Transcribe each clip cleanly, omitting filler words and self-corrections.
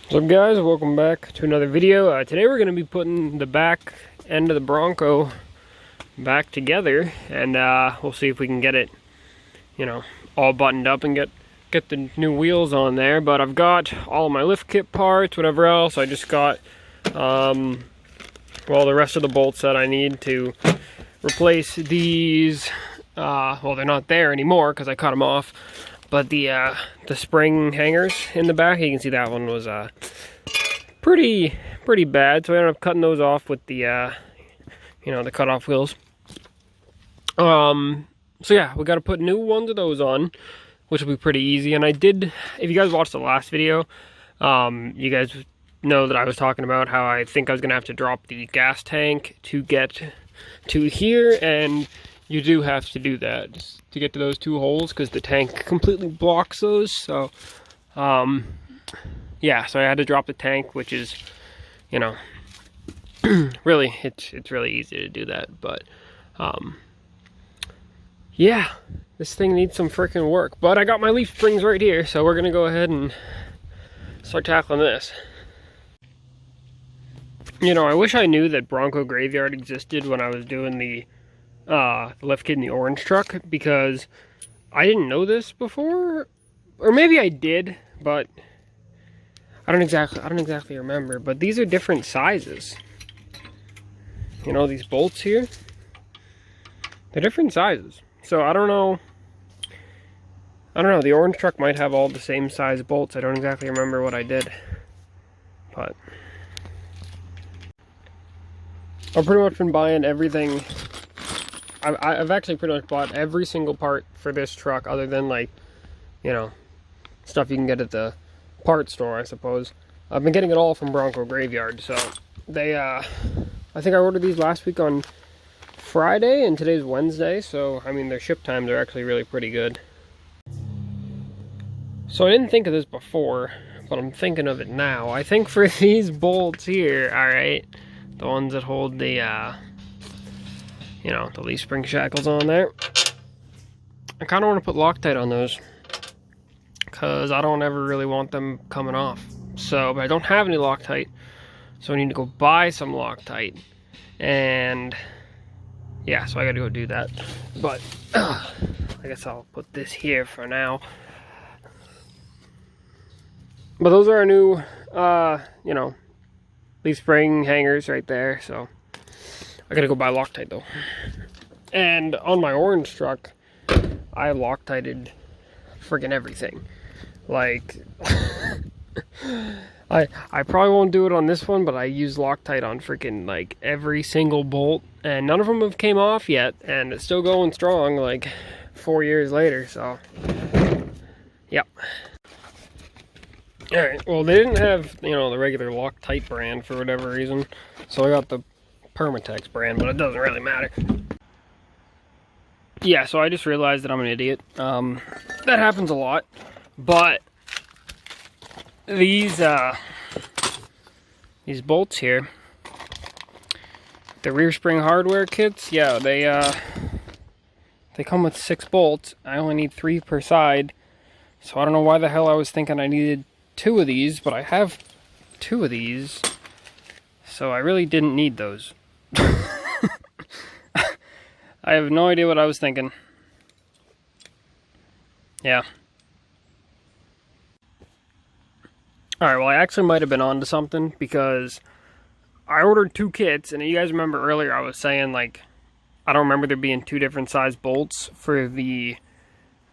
What's up guys, welcome back to another video. Today we're going to be putting the back end of the Bronco back together, and we'll see if we can get it, all buttoned up and get the new wheels on there. But I've got all of my lift kit parts, whatever else. I just got the rest of the bolts that I need to replace these. Well, they're not there anymore because I cut them off. But the spring hangers in the back, you can see that one was pretty bad. So I ended up cutting those off with the the cutoff wheels. So yeah, we got to put new ones of those on, which will be pretty easy. And I did, if you guys watched the last video, you guys know that I was talking about how I think I was gonna have to drop the gas tank to get to here, and you do have to do that to get to those two holes because the tank completely blocks those. So yeah, so I had to drop the tank, which is really it's really easy to do that. But yeah, this thing needs some freaking work. But I got my leaf springs right here, so we're gonna go ahead and start tackling this. I wish I knew that Bronco Graveyard existed when I was doing the lift kit in the orange truck, because I didn't know this before, or maybe I did, but I don't exactly remember. But these are different sizes. These bolts here, they're different sizes. So I don't know, the orange truck might have all the same size bolts. I don't exactly remember what I did, but I've pretty much been buying everything. I've actually pretty much bought every single part for this truck, other than stuff you can get at the parts store, I suppose. I've been getting it all from Bronco Graveyard. So they, I think I ordered these last week on Friday, and today's Wednesday. So I mean, their ship times are actually really pretty good. So I didn't think of this before, but I'm thinking of it now. I think for these bolts here, all right, the ones that hold the the leaf spring shackles on there, I kind of want to put Loctite on those because I don't ever really want them coming off. So, but I don't have any Loctite, so I need to go buy some Loctite, and yeah, so I gotta go do that. But I guess I'll put this here for now. But those are our new leaf spring hangers right there. So I gotta go buy Loctite though. And on my orange truck, I Loctited friggin' everything. Like, I probably won't do it on this one, but I use Loctite on freaking like every single bolt, and none of them have came off yet, and it's still going strong like 4 years later. So yep. Alright, well, they didn't have the regular Loctite brand for whatever reason, so I got the Permatex brand, but it doesn't really matter. Yeah, so I just realized that I'm an idiot. That happens a lot, but these bolts here, the rear spring hardware kits, yeah, they come with 6 bolts. I only need 3 per side, so I don't know why the hell I was thinking I needed 2 of these, but I have 2 of these, so I really didn't need those. I have no idea what I was thinking. Yeah. Alright, well, I actually might have been onto something, because I ordered 2 kits, and you guys remember earlier I was saying, like, I don't remember there being 2 different size bolts for the,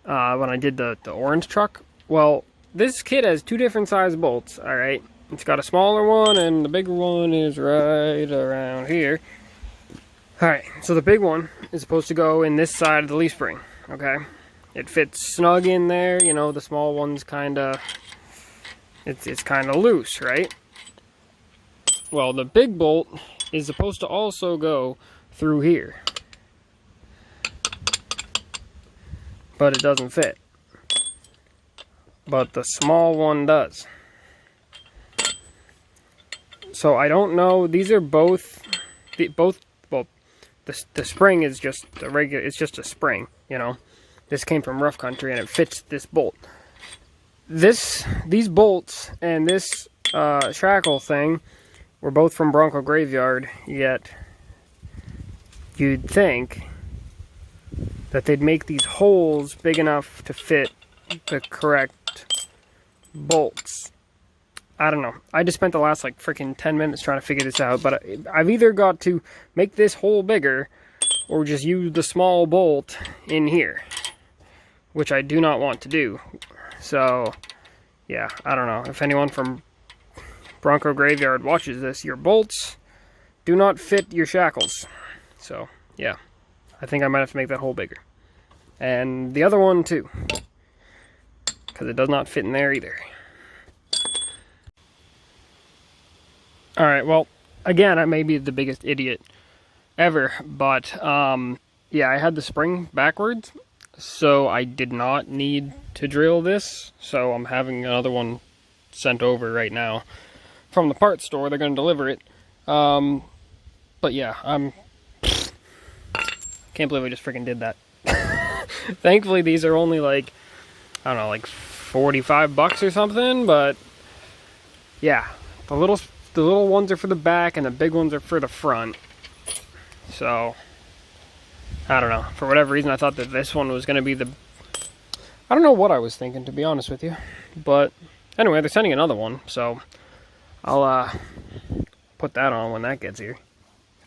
when I did the orange truck. Well, this kit has 2 different size bolts, alright? It's got a smaller one, and the bigger one is right around here. Alright, so the big one is supposed to go in this side of the leaf spring, okay? It fits snug in there, the small one's kinda, it's kinda loose, right? Well, the big bolt is supposed to also go through here, but it doesn't fit. But the small one does. So I don't know, these are both, well, the spring is just a regular, it's just a spring, This came from Rough Country, and it fits this bolt. These bolts and this shackle thing were both from Bronco Graveyard, yet you'd think that they'd make these holes big enough to fit the correct bolts. I don't know. I just spent the last like freaking 10 minutes trying to figure this out, but I've either got to make this hole bigger or just use the small bolt in here, which I do not want to do. So, yeah, I don't know. If anyone from Bronco Graveyard watches this, your bolts do not fit your shackles. So, yeah, I think I might have to make that hole bigger. And the other one too, because it does not fit in there either. Alright, well, again, I may be the biggest idiot ever, but, yeah, I had the spring backwards, so I did not need to drill this, so I'm having another one sent over right now from the parts store. They're going to deliver it, but yeah, can't believe I just freaking did that. Thankfully, these are only like, I don't know, like 45 bucks or something, but yeah, the little ones are for the back and the big ones are for the front. So, I don't know. For whatever reason, I thought that this one was going to be the... I don't know what I was thinking, to be honest with you. But, anyway, they're sending another one, so I'll put that on when that gets here.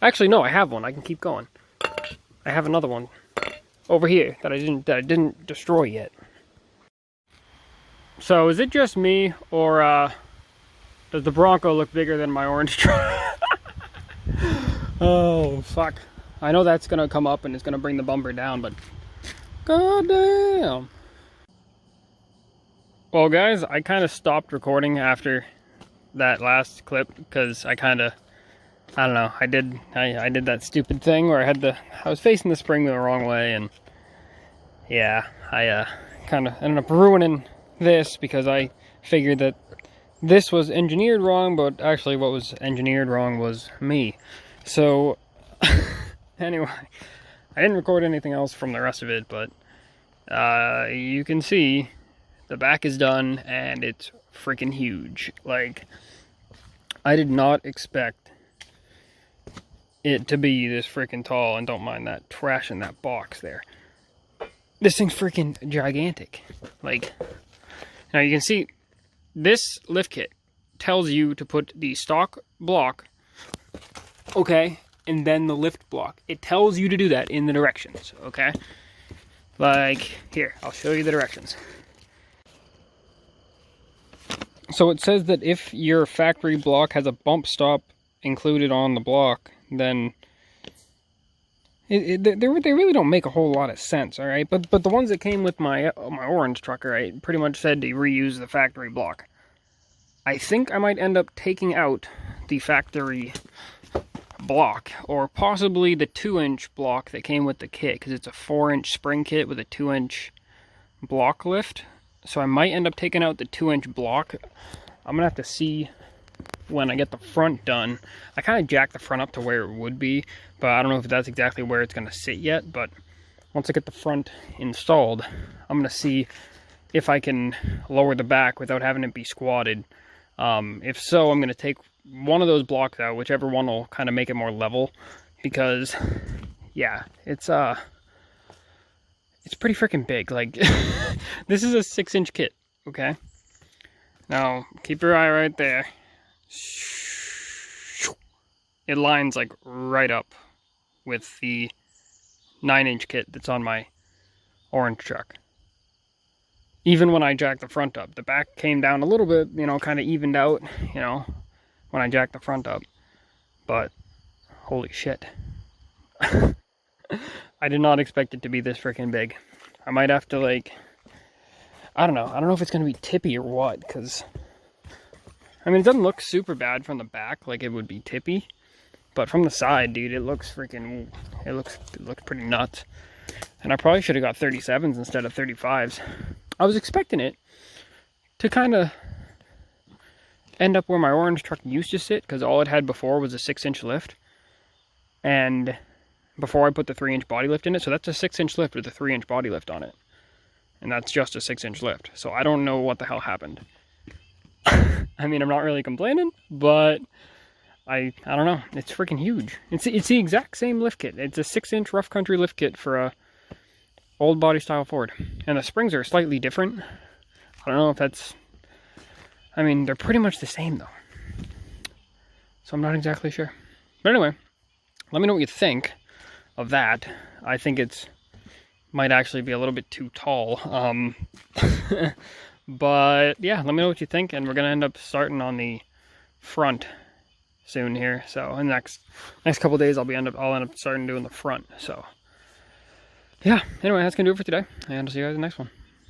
Actually, no, I have one. I can keep going. I have another one over here that I didn't destroy yet. So, is it just me, or does the Bronco look bigger than my orange truck? Oh, fuck. I know that's gonna come up and it's gonna bring the bumper down, but goddamn. Well, guys, I kind of stopped recording after that last clip because I don't know, I did that stupid thing where I was facing the spring the wrong way, and yeah, I kind of ended up ruining this because I figured that this was engineered wrong, but actually what was engineered wrong was me. So, anyway, I didn't record anything else from the rest of it, but you can see the back is done and it's freaking huge. Like, I did not expect it to be this freaking tall, and don't mind that trash in that box there. This thing's freaking gigantic. Like, now you can see this lift kit tells you to put the stock block, okay, and then the lift block. It tells you to do that in the directions, okay? Like, here, I'll show you the directions. So it says that if your factory block has a bump stop included on the block, then they really don't make a whole lot of sense, all right? But the ones that came with my orange truck, right, pretty much said to reuse the factory block. I think I might end up taking out the factory block, or possibly the 2-inch block that came with the kit, because it's a 4-inch spring kit with a 2-inch block lift. So I might end up taking out the 2-inch block. I'm gonna have to see when I get the front done. I kind of jacked the front up to where it would be, but I don't know if that's exactly where it's gonna sit yet. But once I get the front installed, I'm gonna see if I can lower the back without having it be squatted. If so, I'm gonna take one of those blocks out, whichever one will kind of make it more level, because yeah, it's pretty freaking big. Like, this is a 6-inch kit, okay? Now, keep your eye right there. It lines like right up with the 9-inch kit that's on my orange truck. Even when I jacked the front up, the back came down a little bit, you know, kind of evened out, you know, when I jacked the front up. But holy shit. I did not expect it to be this freaking big. I might have to, like, I don't know if it's going to be tippy or what, because, I mean, it doesn't look super bad from the back, like it would be tippy, but from the side, dude, it looks freaking, it looks pretty nuts. And I probably should have got 37s instead of 35s. I was expecting it to kind of end up where my orange truck used to sit, because all it had before was a 6-inch lift, and before I put the 3-inch body lift in it. So that's a 6-inch lift with a 3-inch body lift on it, and that's just a 6-inch lift. So I don't know what the hell happened. I mean, I'm not really complaining, but I don't know. It's freaking huge. It's the exact same lift kit. It's a 6-inch rough country lift kit for a old body style Ford, and the springs are slightly different. I don't know if that's. I mean, they're pretty much the same though, so I'm not exactly sure. But anyway, let me know what you think of that. I think it's might actually be a little bit too tall. But yeah, let me know what you think, and we're gonna end up starting on the front soon here. So in the next couple days, I'll end up starting doing the front. So yeah, anyway, that's gonna do it for today, and I'll see you guys in the next one.